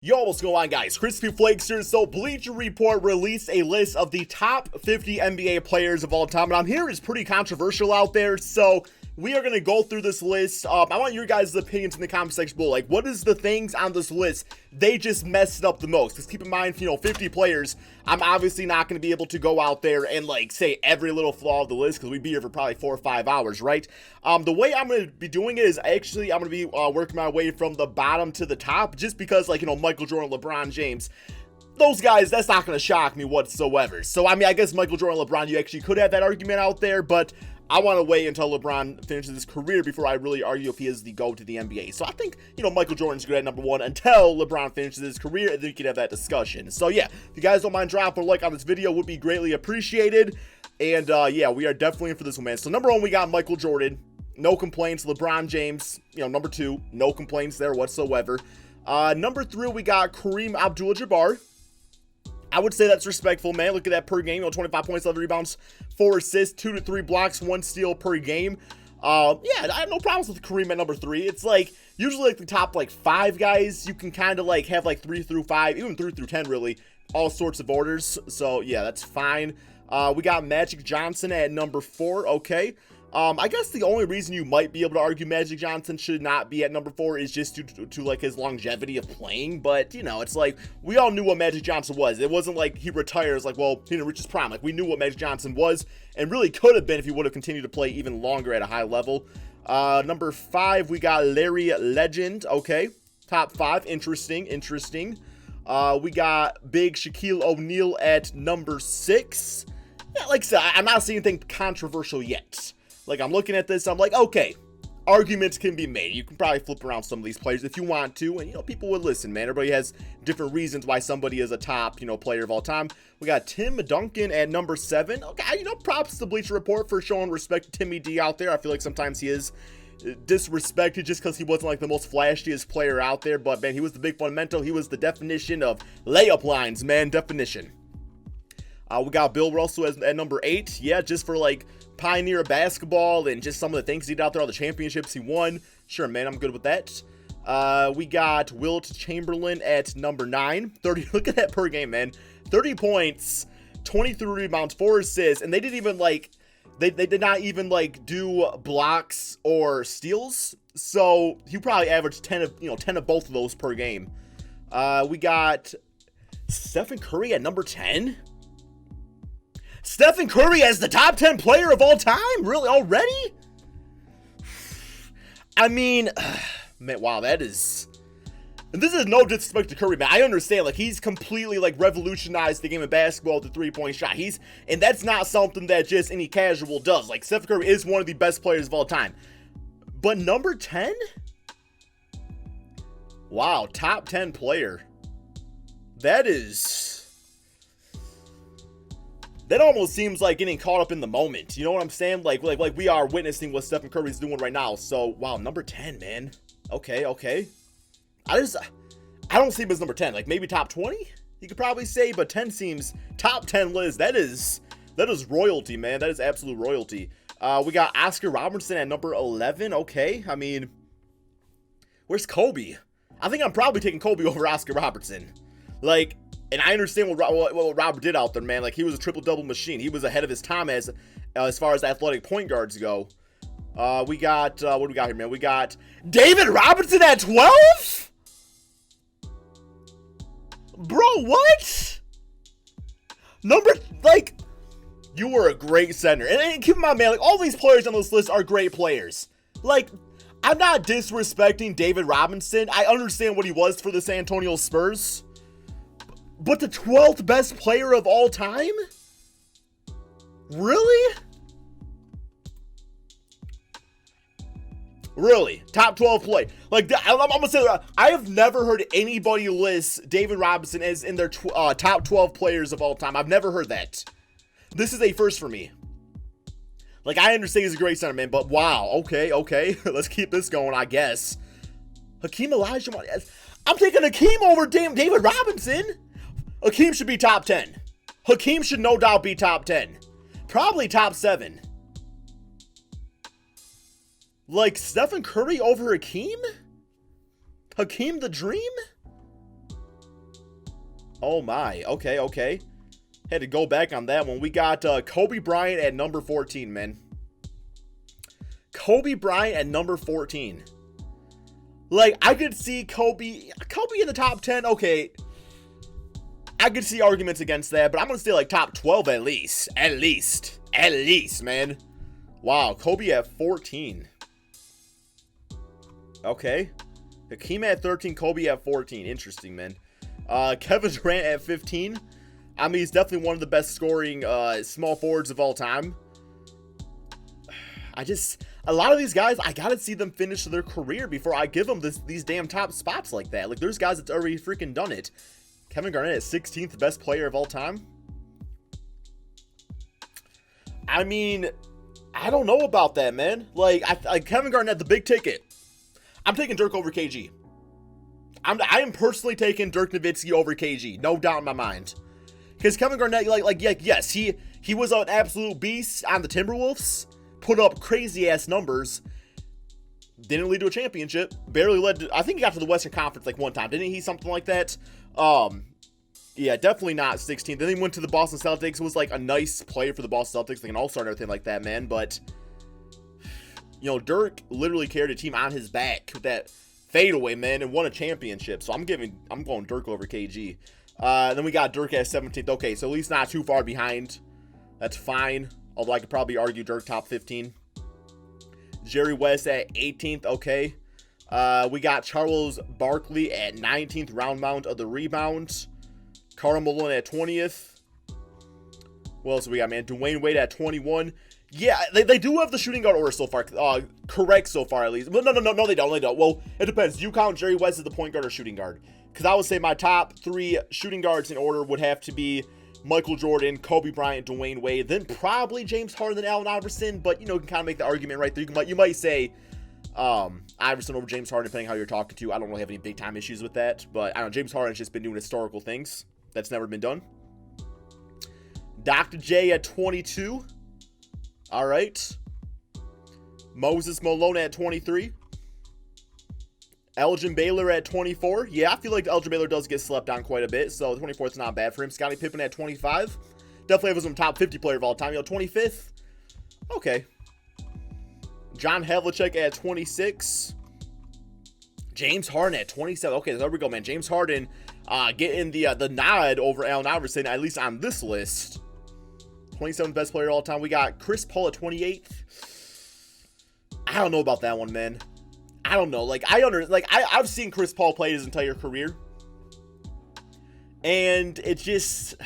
Yo, what's going on, guys? KrispyFlakes here. So, Bleacher Report released a list of the top 50 NBA players of all time, and I'm here is pretty controversial out there, so we are going to go through this list. I want your guys' opinions in the comment section below. Like, what is the things on this list they just messed up the most? Because keep in mind, 50 players, I'm obviously not going to be able to go out there and, like, say every little flaw of the list, because we'd be here for probably 4 or 5 hours, right? The way I'm going to be doing it is, actually, I'm going to be working my way from the bottom to the top, just because, like, Michael Jordan, LeBron James, those guys, that's not going to shock me whatsoever. So, I mean, I guess Michael Jordan, LeBron, you actually could have that argument out there, but I want to wait until LeBron finishes his career before I really argue if he is the GOAT to the NBA. So I think, Michael Jordan's good at number one until LeBron finishes his career, and then we can have that discussion. So yeah, if you guys don't mind dropping a like on this video, would be greatly appreciated. And yeah, we are definitely in for this one, man. So number one, we got Michael Jordan. No complaints. LeBron James, number two, no complaints there whatsoever. Number three, we got Kareem Abdul-Jabbar. I would say that's respectful, man. Look at that per game. 25 points, 11 rebounds, 4 assists, 2 to 3 blocks, 1 steal per game. Yeah, I have no problems with Kareem at number 3. It's like, usually like the top like 5 guys, you can kind of like have like 3 through 5, even 3 through 10 really, all sorts of orders. So yeah, that's fine. We got Magic Johnson at number 4. Okay. I guess the only reason you might be able to argue Magic Johnson should not be at number 4 is just to like his longevity of playing. But, it's like, we all knew what Magic Johnson was. It wasn't like he retires like, well, he didn't reach his prime. Like, we knew what Magic Johnson was and really could have been if he would have continued to play even longer at a high level. Number 5, we got Larry Legend. Okay, top 5. Interesting. We got big Shaquille O'Neal at number 6. Yeah, like I said, I'm not seeing anything controversial yet. Like, I'm looking at this, I'm like, okay, arguments can be made. You can probably flip around some of these players if you want to, and, people would listen, man. Everybody has different reasons why somebody is a top, player of all time. We got Tim Duncan at number 7. Okay, props to Bleacher Report for showing respect to Timmy D out there. I feel like sometimes he is disrespected just because he wasn't, like, the most flashiest player out there, but, man, he was the big fundamental. He was the definition of layup lines, man, definition. We got Bill Russell at number 8. Yeah, just for, like, pioneer of basketball and just some of the things he did out there, all the championships he won. Sure, man, I'm good with that. We got Wilt Chamberlain at number 9. 30, look at that per game, man. 30 points, 23 rebounds, 4 assists, and they didn't even, like, they did not even, like, do blocks or steals. So he probably averaged 10 of both of those per game. We got Stephen Curry at number 10. Stephen Curry as the top 10 player of all time? Really? Already? I mean, man, wow, this is no disrespect to Curry, man. I understand, like, he's completely, like, revolutionized the game of basketball with the 3-point shot. And that's not something that just any casual does. Like, Stephen Curry is one of the best players of all time. But number 10? Wow, top 10 player. That almost seems like getting caught up in the moment. You know what I'm saying? Like we are witnessing what Stephen Curry's doing right now. So, wow, number 10, man. Okay. I don't see him as number 10. Like, maybe top 20? You could probably say, but 10 seems top 10 list. That is royalty, man. That is absolute royalty. We got Oscar Robertson at number 11. Okay. I mean, where's Kobe? I think I'm probably taking Kobe over Oscar Robertson. Like, and I understand what Robert did out there, man. Like, he was a triple-double machine. He was ahead of his time as far as athletic point guards go. We got, what do we got here, man? We got David Robinson at 12? Bro, what? You were a great center. And keep in mind, man, like, all these players on this list are great players. Like, I'm not disrespecting David Robinson. I understand what he was for the San Antonio Spurs. But the 12th best player of all time? Really? Really? Top 12 play. Like, I'm going to say that I have never heard anybody list David Robinson as in their top 12 players of all time. I've never heard that. This is a first for me. Like, I understand he's a great center, man, but wow. Okay. Let's keep this going, I guess. Hakeem Olajuwon. I'm taking Hakeem over David Robinson. Hakeem should be top 10. Hakeem should no doubt be top 10. Probably top 7. Like, Stephen Curry over Hakeem? Hakeem the Dream? Oh my. Okay, okay. Had to go back on that one. We got Kobe Bryant at number 14, man. Kobe Bryant at number 14. Like, I could see Kobe in the top 10. Okay. I could see arguments against that, but I'm going to say like top 12 at least. At least, man. Wow, Kobe at 14. Okay. Hakeem at 13, Kobe at 14. Interesting, man. Kevin Durant at 15. I mean, he's definitely one of the best scoring small forwards of all time. A lot of these guys, I gotta see them finish their career before I give them these damn top spots like that. Like, there's guys that's already freaking done it. Kevin Garnett at 16th, best player of all time. I mean, I don't know about that, man. Like, Kevin Garnett, the big ticket. I'm taking Dirk over KG. I am personally taking Dirk Nowitzki over KG, no doubt in my mind. Because Kevin Garnett, yes, he was an absolute beast on the Timberwolves, put up crazy-ass numbers, didn't lead to a championship, barely led to, I think he got to the Western Conference like one time, didn't he? Something like that. Yeah, definitely not 16th. Then he went to the Boston Celtics, was like a nice player for the Boston Celtics, like an all-star and everything like that, man. But, you know, Dirk literally carried a team on his back with that fadeaway, man, and won a championship. So I'm going Dirk over KG. Then we got Dirk at 17th. Okay, so at least not too far behind. That's fine. Although I could probably argue Dirk top 15. Jerry West at 18th. Okay. We got Charles Barkley at 19th. Round mount of the rebound. Karl Malone at 20th. What else we got, man? Dwayne Wade at 21. Yeah, they do have the shooting guard order so far. Correct so far, at least. But no, they don't. Well, it depends. Do you count Jerry West as the point guard or shooting guard? Because I would say my top 3 shooting guards in order would have to be Michael Jordan, Kobe Bryant, Dwayne Wade, then probably James Harden and Allen Iverson. But, you know, you can kind of make the argument right there. You might say Iverson over James Harden, depending on how you're talking to. I don't really have any big-time issues with that. But, I don't know, James Harden's just been doing historical things. That's never been done. Dr. J at 22. All right. Moses Malone at 23. Elgin Baylor at 24. Yeah, I feel like Elgin Baylor does get slept on quite a bit, so 24th is not bad for him. Scottie Pippen at 25. Definitely has him top 50 player of all time. 25th. Okay. John Havlicek at 26. James Harden at 27. Okay, there we go, man. James Harden getting the nod over Allen Iverson, at least on this list. 27th best player of all time. We got Chris Paul at 28th. I don't know about that one, man. I don't know. I've seen Chris Paul play his entire career. And it just,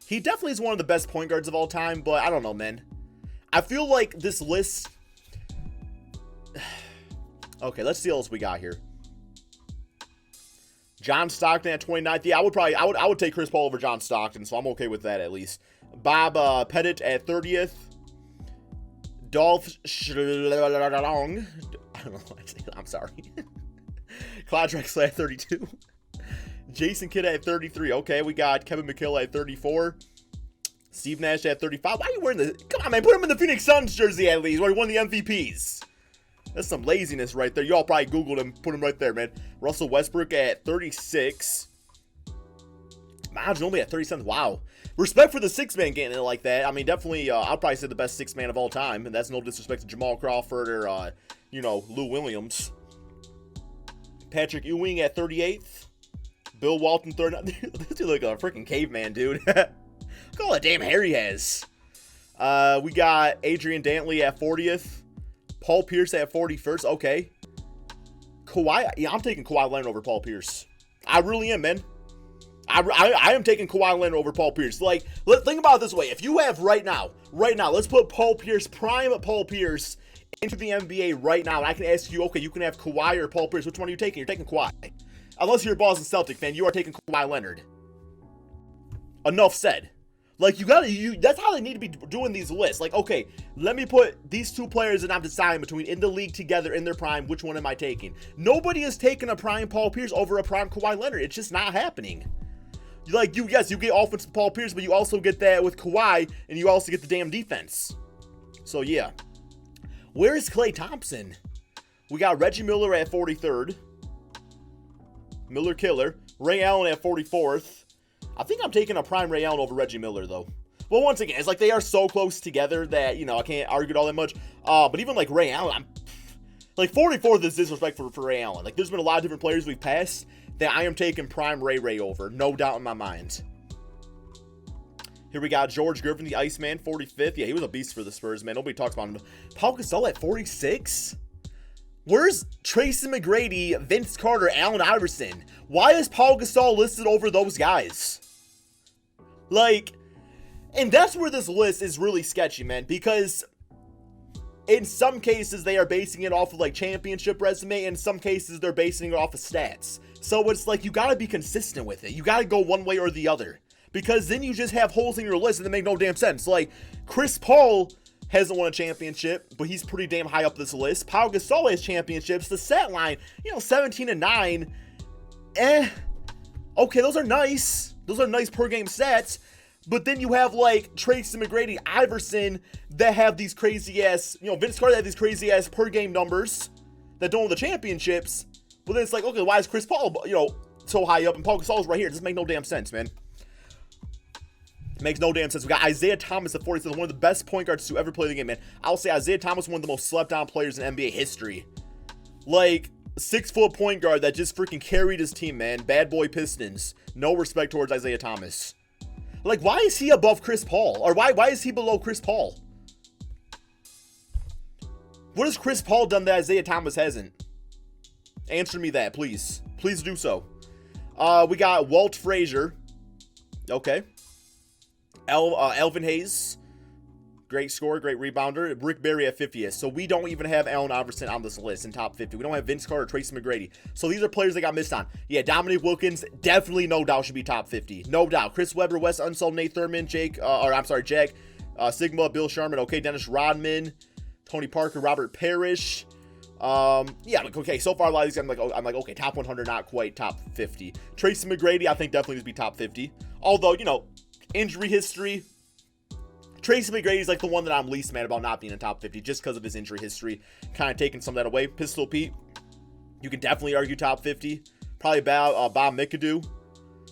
he definitely is one of the best point guards of all time, but I don't know, man. I feel like this list. Okay, let's see what else we got here. John Stockton at 29th. Yeah, I would take Chris Paul over John Stockton, so I'm okay with that at least. Bob Pettit at 30th. Dolph Schlong. I don't know what I say. I'm sorry. Clyde Drexler at 32. Jason Kidd at 33. Okay, we got Kevin McHale at 34. Steve Nash at 35. Why are you wearing the... Come on, man. Put him in the Phoenix Suns jersey at least, where he won the MVPs. That's some laziness right there. Y'all probably Googled him. Put him right there, man. Russell Westbrook at 36. Miles Ginobili at 37. Wow. Respect for the six-man getting it like that. I mean, definitely, I'll probably say the best six-man of all time. And that's no disrespect to Jamal Crawford or, Lou Williams. Patrick Ewing at 38th. Bill Walton, 39th. This dude like a freaking caveman, dude. Look at all that damn hair he has. We got Adrian Dantley at 40th. Paul Pierce at 41st. Okay. Kawhi. Yeah, I'm taking Kawhi Leonard over Paul Pierce. I really am, man. I am taking Kawhi Leonard over Paul Pierce. Like, think about it this way. If you have right now, let's put Paul Pierce, prime Paul Pierce, into the NBA right now. And I can ask you, okay, you can have Kawhi or Paul Pierce. Which one are you taking? You're taking Kawhi. Unless you're a Boston Celtic fan, you are taking Kawhi Leonard. Enough said. Like, that's how they need to be doing these lists. Like, okay, let me put these two players and I'm deciding between in the league together in their prime, which one am I taking? Nobody is taking a prime Paul Pierce over a prime Kawhi Leonard. It's just not happening. Yes, you get offensive Paul Pierce, but you also get that with Kawhi, and you also get the damn defense. So, yeah. Where is Klay Thompson? We got Reggie Miller at 43rd. Miller Killer. Ray Allen at 44th. I think I'm taking a prime Ray Allen over Reggie Miller, though. Well, once again, it's like they are so close together that, you know, I can't argue it all that much. But even like Ray Allen, I'm like 44th is disrespect for Ray Allen. Like, there's been a lot of different players we've passed that I am taking prime Ray over. No doubt in my mind. Here we got George Griffin, the Iceman, 45th. Yeah, he was a beast for the Spurs, man. Nobody talks about him. Pau Gasol at 46? Where's Tracy McGrady, Vince Carter, Allen Iverson? Why is Pau Gasol listed over those guys? Like, and that's where this list is really sketchy, man, because in some cases they are basing it off of like championship resume, in some cases they're basing it off of stats. So it's like you gotta be consistent with it. You gotta go one way or the other, because then you just have holes in your list that make no damn sense. Like, Chris Paul hasn't won a championship, but he's pretty damn high up this list. Pau Gasol has championships. The stat line, 17-9. Okay, those are nice. Those are nice per game stats. But then you have like Tracy McGrady, Iverson that have these crazy ass, Vince Carter have these crazy ass per game numbers that don't win the championships. But then it's like, okay, why is Chris Paul, so high up and Pau Gasol's right here? It doesn't make no damn sense, man. It makes no damn sense. We got Isaiah Thomas at 47, one of the best point guards to ever play the game, man. I'll say Isaiah Thomas, one of the most slept on players in NBA history. Like, 6-foot point guard that just freaking carried his team, man. Bad boy Pistons. No respect towards Isaiah Thomas. Like, why is he above Chris Paul? Or why is he below Chris Paul? What has Chris Paul done that Isaiah Thomas hasn't? Answer me that, please. Please do so. We got Walt Frazier. Okay. Elvin Hayes. Great scorer, great rebounder. Rick Barry at 50th. So we don't even have Allen Iverson on this list in top 50. We don't have Vince Carter, Tracy McGrady. So these are players that got missed on. Yeah, Dominique Wilkins, definitely no doubt should be top 50. No doubt. Chris Webber, Wes Unseld, Nate Thurman, Jack, Sigma, Bill Sharman, okay, Dennis Rodman, Tony Parker, Robert Parrish. Yeah, like, okay, so far a lot of these guys, I'm like, okay, top 100, not quite top 50. Tracy McGrady, I think definitely needs to be top 50. Although, injury history, Tracy McGrady is like the one that I'm least mad about not being in top 50 just because of his injury history. Kind of taking some of that away. Pistol Pete, you can definitely argue top 50. Probably Bob McAdoo.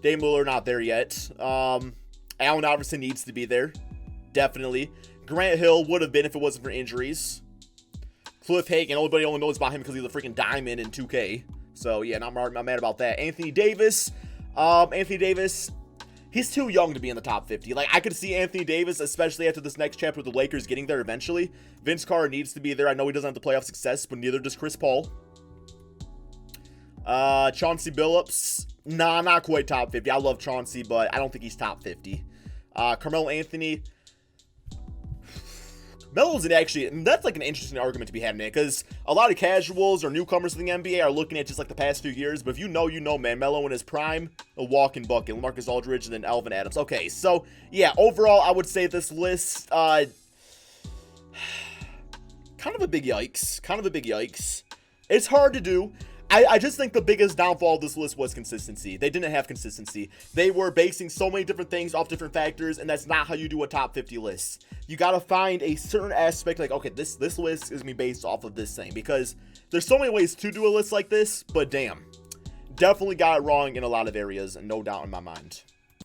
Dame Lillard not there yet. Allen Iverson needs to be there. Definitely. Grant Hill would have been if it wasn't for injuries. Cliff Hagan, everybody only knows about him because he's a freaking diamond in 2K. So yeah, not mad about that. Anthony Davis. He's too young to be in the top 50. Like, I could see Anthony Davis, especially after this next chapter with the Lakers, getting there eventually. Vince Carter needs to be there. I know he doesn't have the playoff success, but neither does Chris Paul. Chauncey Billups. Nah, not quite top 50. I love Chauncey, but I don't think he's top 50. Carmelo Anthony. Melo's actually, and that's like an interesting argument to be had, man, because a lot of casuals or newcomers to the NBA are looking at just like the past few years, but if you know, man, Melo in his prime, a walking bucket, LaMarcus Aldridge, and then Alvin Adams. Okay, so yeah, overall, I would say this list, kind of a big yikes. It's hard to do. I just think the biggest downfall of this list was consistency. They didn't have consistency. They were basing so many different things off different factors, and that's not how you do a top 50 list. You got to find a certain aspect, like, okay, this list is going to be based off of this thing, because there's so many ways to do a list like this, but damn, definitely got it wrong in a lot of areas, and no doubt in my mind.